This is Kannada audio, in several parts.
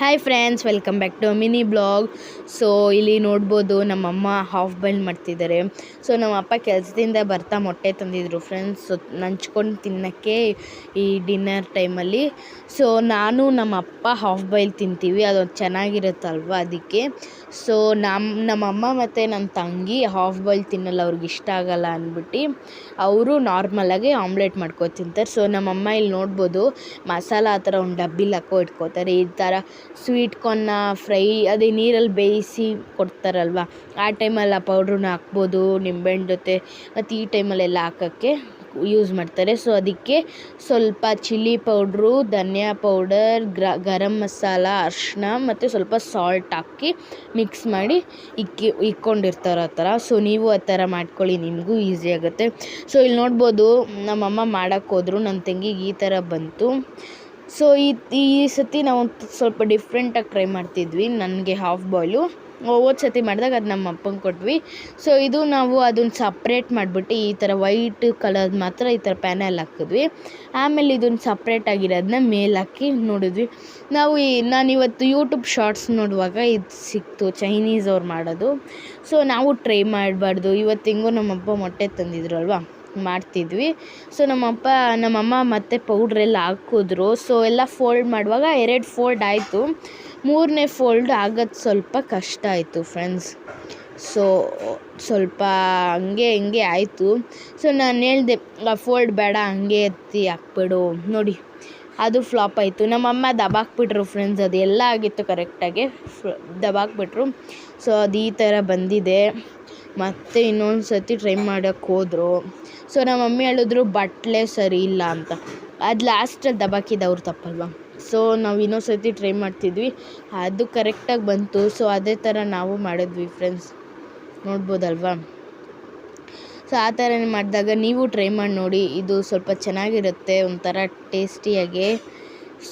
Hi friends, welcome back to mini blog. So ಇಲ್ಲಿ ನೋಡ್ಬೋದು ನಮ್ಮಮ್ಮ ಹಾಫ್ ಬಾಯ್ಲ್ ಮಾಡ್ತಿದ್ದಾರೆ. ಸೊ ನಮ್ಮಪ್ಪ ಕೆಲಸದಿಂದ ಬರ್ತಾ ಮೊಟ್ಟೆ ತಂದಿದ್ರು ಫ್ರೆಂಡ್ಸ್. ಸೊ ನಂಚ್ಕೊಂಡು ತಿನ್ನೋಕ್ಕೆ ಈ ಡಿನ್ನರ್ ಟೈಮಲ್ಲಿ. ಸೊ ನಾನು ನಮ್ಮಪ್ಪ ಹಾಫ್ ಬಾಯ್ಲ್ ತಿಂತೀವಿ, ಅದು ಚೆನ್ನಾಗಿರುತ್ತಲ್ವ ಅದಕ್ಕೆ. ಸೊ ನಮ್ಮಮ್ಮ ಮತ್ತು ನನ್ನ ತಂಗಿ ಹಾಫ್ ಬಾಯ್ಲ್ ತಿನ್ನಲ್ಲ, ಅವ್ರಿಗೆ ಇಷ್ಟ ಆಗಲ್ಲ ಅಂದ್ಬಿಟ್ಟು ಅವರು ನಾರ್ಮಲಾಗಿ ಆಮ್ಲೆಟ್ ಮಾಡ್ಕೊ ತಿಂತಾರೆ. ಸೊ ನಮ್ಮಮ್ಮ ಇಲ್ಲಿ ನೋಡ್ಬೋದು ಮಸಾಲ ಆ ಥರ ಒಂದು ಡಬ್ಬಿಲಿ ಹಾಕೋ ಇಟ್ಕೋತಾರೆ. ಈ ಥರ ಸ್ವೀಟ್ ಕಾರ್ನ್ನ ಫ್ರೈ ಅದೇ ನೀರಲ್ಲಿ ಬೇಯಿಸಿ ಕೊಡ್ತಾರಲ್ವ, ಆ ಟೈಮಲ್ಲಿ ಆ ಪೌಡ್ರನ್ನ ಹಾಕ್ಬೋದು ನಿಂಬೆಹಣ್ಣು ಜೊತೆ. ಮತ್ತು ಈ ಟೈಮಲ್ಲೆಲ್ಲ ಹಾಕೋಕ್ಕೆ ಯೂಸ್ ಮಾಡ್ತಾರೆ. ಸೊ ಅದಕ್ಕೆ ಸ್ವಲ್ಪ ಚಿಲ್ಲಿ ಪೌಡ್ರು, ಧನಿಯಾ ಪೌಡರ್, ಗರಂ ಮಸಾಲ, ಅರಿಶಿನ ಮತ್ತು ಸ್ವಲ್ಪ ಸಾಲ್ಟ್ ಹಾಕಿ ಮಿಕ್ಸ್ ಮಾಡಿ ಇಕ್ಕೊಂಡಿರ್ತಾರೆ ಆ ಥರ. ಸೊ ನೀವು ಆ ಥರ ಮಾಡ್ಕೊಳ್ಳಿ, ನಿಮಗೂ ಈಸಿ ಆಗುತ್ತೆ. ಸೊ ಇಲ್ಲಿ ನೋಡ್ಬೋದು ನಮ್ಮಮ್ಮ ಮಾಡೋಕ್ಕೆ ಹೋದ್ರು, ನನ್ನ ತಂಗಿಗೆ ಈ ಥರ ಬಂತು. ಸೊ ಈ ಸತಿ ನಾವು ಸ್ವಲ್ಪ ಡಿಫ್ರೆಂಟಾಗಿ ಟ್ರೈ ಮಾಡ್ತಿದ್ವಿ. ನನಗೆ ಹಾಫ್ ಬಾಯ್ಲು ಹೋದ ಸತಿ ಮಾಡಿದಾಗ ಅದು ನಮ್ಮ ಅಪ್ಪಂಗೆ ಕೊಟ್ವಿ. ಸೊ ಇದು ನಾವು ಅದನ್ನು ಸಪ್ರೇಟ್ ಮಾಡಿಬಿಟ್ಟು ಈ ಥರ ವೈಟ್ ಕಲರ್ ಮಾತ್ರ ಈ ಥರ ಪ್ಯಾನಲ್ಲಿ ಹಾಕಿದ್ವಿ. ಆಮೇಲೆ ಇದನ್ನು ಸಪ್ರೇಟ್ ಆಗಿರೋದನ್ನ ಮೇಲೆ ಹಾಕಿ ನೋಡಿದ್ವಿ ನಾವು. ನಾನಿವತ್ತು ಯೂಟ್ಯೂಬ್ ಶಾರ್ಟ್ಸ್ ನೋಡುವಾಗ ಇದು ಸಿಕ್ತು, ಚೈನೀಸ್ ಅವ್ರು ಮಾಡೋದು. ಸೊ ನಾವು ಟ್ರೈ ಮಾಡಬಾರ್ದು, ಇವತ್ತು ಹೆಂಗೋ ನಮ್ಮಪ್ಪ ಮೊಟ್ಟೆ ತಂದಿದ್ರು ಅಲ್ವಾ, ಮಾಡ್ತಿದ್ವಿ. ಸೊ ನಮ್ಮಮ್ಮ ಮತ್ತೆ ಪೌಡ್ರೆಲ್ಲ ಹಾಕಿದ್ರು. ಸೊ ಎಲ್ಲ ಫೋಲ್ಡ್ ಮಾಡುವಾಗ 2 ಫೋಲ್ಡ್ ಆಯಿತು, 3ನೇ ಫೋಲ್ಡ್ ಆಗೋದು ಸ್ವಲ್ಪ ಕಷ್ಟ ಆಯಿತು ಫ್ರೆಂಡ್ಸ್. ಸೊ ಸ್ವಲ್ಪ ಹಂಗೆ ಆಯಿತು. ಸೊ ನಾನು ಹೇಳಿದೆ ಫೋಲ್ಡ್ ಬೇಡ, ಹಂಗೆ ಎತ್ತಿ ಹಾಕ್ಬಿಡು. ನೋಡಿ ಅದು ಫ್ಲಾಪ್ ಆಯಿತು. ನಮ್ಮಮ್ಮ ದಬಾಕ್ಬಿಟ್ರು ಫ್ರೆಂಡ್ಸ್, ಅದು ಎಲ್ಲ ಆಗಿತ್ತು ಕರೆಕ್ಟಾಗಿ, ದಬಾಕ್ಬಿಟ್ರು. ಸೊ ಅದು ಈ ಥರ ಬಂದಿದೆ. ಮತ್ತು ಇನ್ನೊಂದು ಸರ್ತಿ ಟ್ರೈ ಮಾಡೋಕ್ಕೆ ಹೋದರು. ಸೊ ನಮ್ಮ ಮಮ್ಮಿ ಹೇಳಿದ್ರು ಬಟ್ಲೆ ಸರಿ ಇಲ್ಲ ಅಂತ. ಅದು ಲಾಸ್ಟಲ್ಲಿ ದಬಾಕಿದ್ದು ಅವ್ರು ತಪ್ಪಲ್ವ. ಸೊ ನಾವು ಇನ್ನೊಂದು ಸರ್ತಿ ಟ್ರೈ ಮಾಡ್ತಿದ್ವಿ, ಅದು ಕರೆಕ್ಟಾಗಿ ಬಂತು. ಸೊ ಅದೇ ಥರ ನಾವು ಮಾಡಿದ್ವಿ ಫ್ರೆಂಡ್ಸ್, ನೋಡ್ಬೋದಲ್ವಾ. ಸೊ ಆ ಥರನೇ ಮಾಡಿದಾಗ ನೀವು ಟ್ರೈ ಮಾಡಿ ನೋಡಿ, ಇದು ಸ್ವಲ್ಪ ಚೆನ್ನಾಗಿರುತ್ತೆ, ಒಂಥರ ಟೇಸ್ಟಿಯಾಗೆ.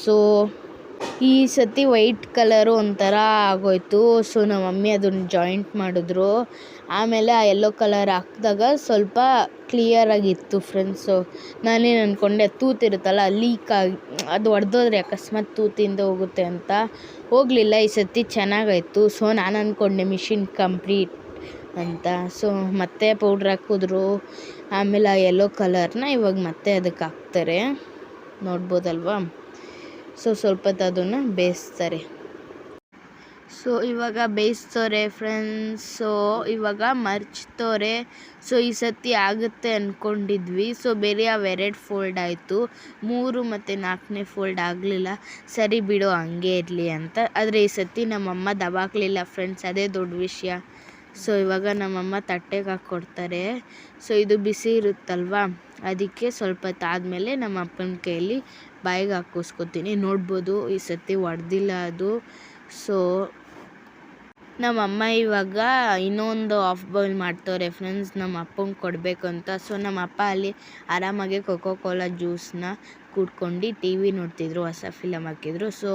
ಸೊ ಈ ಸತಿ ವೈಟ್ ಕಲರು ಒಂಥರ ಆಗೋಯ್ತು. ಸೊ ನಮ್ಮ ಮಮ್ಮಿ ಅದನ್ನು ಜಾಯಿಂಟ್ ಮಾಡಿದ್ರು. ಆಮೇಲೆ ಆ ಯೆಲ್ಲೋ ಕಲರ್ ಹಾಕಿದಾಗ ಸ್ವಲ್ಪ ಕ್ಲಿಯರಾಗಿತ್ತು ಫ್ರೆಂಡ್ಸು. ನಾನೇನು ಅಂದ್ಕೊಂಡೆ ತೂತಿರುತ್ತಲ್ಲ ಲೀಕಾಗಿ ಅದು ಒಡೆದೋದ್ರೆ ಅಕಸ್ಮಾತ್ ತೂತಿಂದ ಹೋಗುತ್ತೆ ಅಂತ, ಹೋಗಲಿಲ್ಲ. ಈ ಸತಿ ಚೆನ್ನಾಗಾಯಿತು. ಸೊ ನಾನು ಅಂದ್ಕೊಂಡೆ ಮಿಷಿನ್ ಕಂಪ್ಲೀಟ್ ಅಂತ. ಸೊ ಮತ್ತೆ ಪೌಡ್ರ್ ಹಾಕಿದ್ರು. ಆಮೇಲೆ ಆ ಯೆಲ್ಲೋ ಕಲರ್ನ ಇವಾಗ ಮತ್ತೆ ಅದಕ್ಕೆ ಹಾಕ್ತಾರೆ, ನೋಡ್ಬೋದಲ್ವಾ. ಸೊ ಸ್ವಲ್ಪ ಅದನ್ನು ಬೇಯಿಸ್ತಾರೆ. ಸೊ ಇವಾಗ ಬೇಯಿಸ್ತವ್ರೆ ಫ್ರೆಂಡ್ಸ್. ಸೊ ಇವಾಗ ಮರ್ಚ್ತವ್ರೆ. ಸೊ ಈ ಸತಿ ಆಗುತ್ತೆ ಅಂದ್ಕೊಂಡಿದ್ವಿ. ಸೊ ಬೇರೆ ಅವು 2 ಫೋಲ್ಡ್ ಆಯಿತು, 3 ಮತ್ತು 4ನೇ ಫೋಲ್ಡ್ ಆಗಲಿಲ್ಲ. ಸರಿ ಬಿಡು ಹಂಗೆ ಇರಲಿ ಅಂತ. ಆದರೆ ಈ ಸತಿ ನಮ್ಮಮ್ಮ ದಬಾಕಲಿಲ್ಲ ಫ್ರೆಂಡ್ಸ್, ಅದೇ ದೊಡ್ಡ ವಿಷಯ. ಸೊ ಇವಾಗ ನಮ್ಮಮ್ಮ ತಟ್ಟೆಗೆ ಹಾಕ್ಕೊಡ್ತಾರೆ. ಸೊ ಇದು ಬಿಸಿ ಇರುತ್ತಲ್ವ, ಅದಕ್ಕೆ ಸ್ವಲ್ಪ ಹೊತ್ತಾದಮೇಲೆ ನಮ್ಮ ಅಪ್ಪನ ಕೈಯಲ್ಲಿ ಬಾಯಿಗೆ ಹಾಕಿಸ್ಕೊತೀನಿ. ನೋಡ್ಬೋದು ಈ ಸತಿ ಒಡೆದಿಲ್ಲ ಅದು. ಸೊ ನಮ್ಮಮ್ಮ ಇವಾಗ ಇನ್ನೊಂದು ಹಾಫ್ ಬಾಯ್ಲ್ ಮಾಡ್ತವ್ರೆ ಫ್ರೆಂಡ್ಸ್, ನಮ್ಮ ಅಪ್ಪಂಗೆ ಕೊಡಬೇಕು ಅಂತ. ಸೊ ನಮ್ಮ ಅಪ್ಪ ಅಲ್ಲಿ ಆರಾಮಾಗಿ ಕೋಕೋ ಕೋಲಾ ಜ್ಯೂಸನ್ನ ಕುಡ್ಕೊಂಡು ಟಿ ವಿ ನೋಡ್ತಿದ್ರು, ಹೊಸ ಫಿಲಮ್ ಹಾಕಿದ್ರು. ಸೊ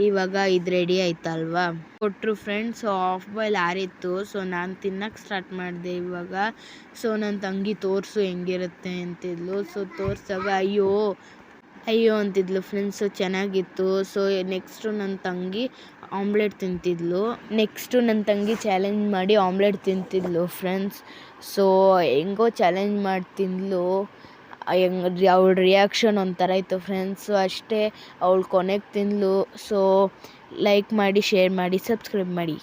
ಇವಾಗ ಇದು ರೆಡಿ ಆಯ್ತಲ್ವಾ, ಕೊಟ್ಟರು ಫ್ರೆಂಡ್ಸ್. ಸೊ ಹಾಫ್ ಬಾಯ್ಲ್ ಆರಿತ್ತು. ಸೊ ನಾನು ತಿನ್ನೋಕ್ಕೆ ಸ್ಟಾರ್ಟ್ ಮಾಡಿದೆ ಇವಾಗ. ಸೊ ನನ್ನ ತಂಗಿ ತೋರಿಸು ಹೆಂಗಿರುತ್ತೆ ಅಂತಿದ್ಲು. ಸೊ ತೋರಿಸಾಗ ಅಯ್ಯೋ ಅಂತಿದ್ಲು ಫ್ರೆಂಡ್ಸ್. ಸೊ ಚೆನ್ನಾಗಿತ್ತು. ಸೊ ನೆಕ್ಸ್ಟು ನನ್ನ ತಂಗಿ ಆಮ್ಲೆಟ್ ತಿಂತಿದ್ಲು. ನನ್ನ ತಂಗಿ ಚಾಲೆಂಜ್ ಮಾಡಿ ಆಮ್ಲೆಟ್ ತಿಂತಿದ್ಲು ಫ್ರೆಂಡ್ಸ್. ಸೊ ಹೆಂಗೋ ಚಾಲೆಂಜ್ ಮಾಡಿ ತಿಂದ್ಲು. ಅವಳ ರಿಯಾಕ್ಷನ್ ಒಂಥರ ಇತ್ತು ಫ್ರೆಂಡ್ಸ್. ಸೊ ಅಷ್ಟೇ, ಅವಳು ಕೊನೆಗೆ ತಿಂದ್ಲು. ಸೊ ಲೈಕ್ ಮಾಡಿ, ಶೇರ್ ಮಾಡಿ, ಸಬ್ಸ್ಕ್ರೈಬ್ ಮಾಡಿ.